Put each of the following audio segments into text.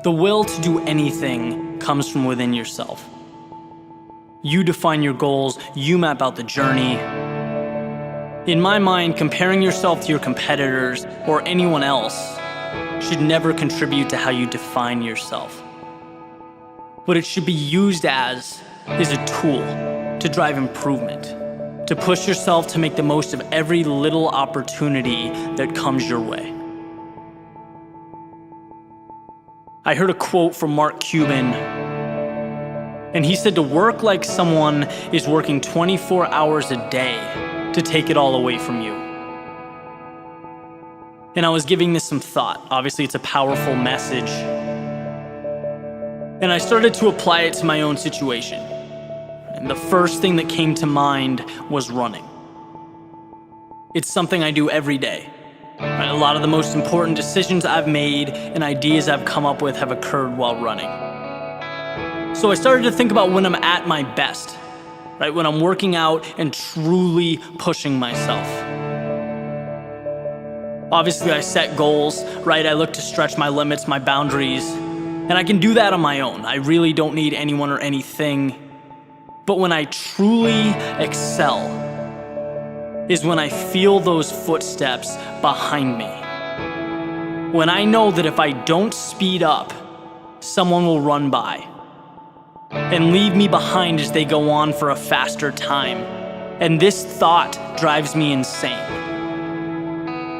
The will to do anything comes from within yourself. You define your goals, you map out the journey. In my mind, comparing yourself to your competitors or anyone else should never contribute to how you define yourself. What it should be used as is a tool to drive improvement, to push yourself to make the most of every little opportunity that comes your way. I heard a quote from Mark Cuban, and he said to work like someone is working 24 hours a day to take it all away from you. And I was giving this some thought. Obviously, it's a powerful message. And I started to apply it to my own situation. And the first thing that came to mind was running. It's something I do every day. Right? A lot of the most important decisions I've made and ideas I've come up with have occurred while running. So I started to think about when I'm at my best, right? When I'm working out and truly pushing myself. Obviously, I set goals, right? I look to stretch my limits, my boundaries, and I can do that on my own. I really don't need anyone or anything. But when I truly excel is when I feel those footsteps behind me. When I know that if I don't speed up, someone will run by and leave me behind as they go on for a faster time. And this thought drives me insane.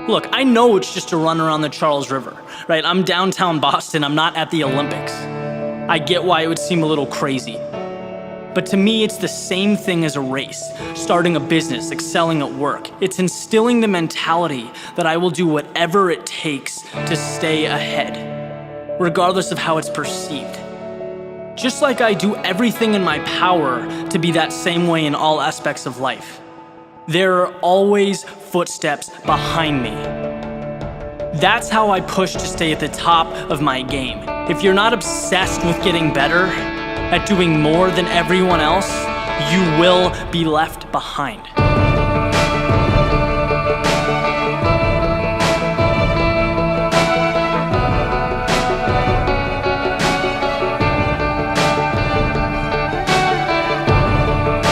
Look, I know it's just a run around the Charles River, right? I'm downtown Boston, I'm not at the Olympics. I get why it would seem a little crazy. But to me, it's the same thing as a race, starting a business, excelling at work. It's instilling the mentality that I will do whatever it takes to stay ahead, regardless of how it's perceived. Just like I do everything in my power to be that same way in all aspects of life. There are always footsteps behind me. That's how I push to stay at the top of my game. If you're not obsessed with getting better, at doing more than everyone else, you will be left behind.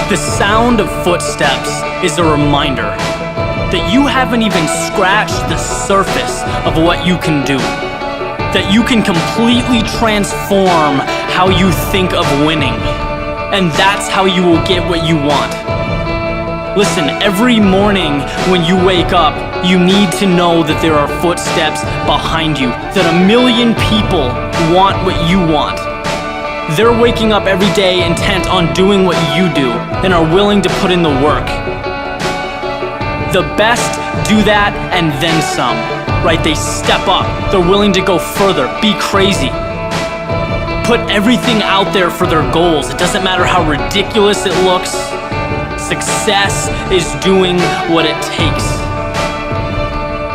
The sound of footsteps is a reminder that you haven't even scratched the surface of what you can do. That you can completely transform how you think of winning. And that's how you will get what you want. Listen, every morning when you wake up, you need to know that there are footsteps behind you, that a million people want what you want. They're waking up every day intent on doing what you do and are willing to put in the work. The best do that and then some. Right, they step up, they're willing to go further, be crazy. Put everything out there for their goals. It doesn't matter how ridiculous it looks. Success is doing what it takes.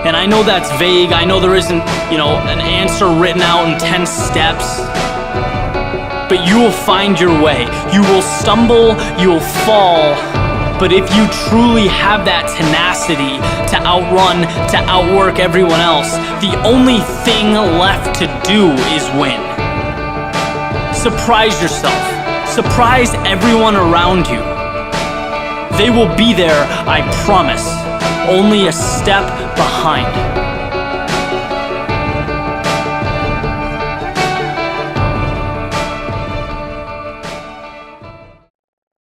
And I know that's vague, I know there isn't, an answer written out in 10 steps. But you will find your way. You will stumble, you will fall. But if you truly have that tenacity to outrun, to outwork everyone else, the only thing left to do is win. Surprise yourself. Surprise everyone around you. They will be there, I promise, only a step behind.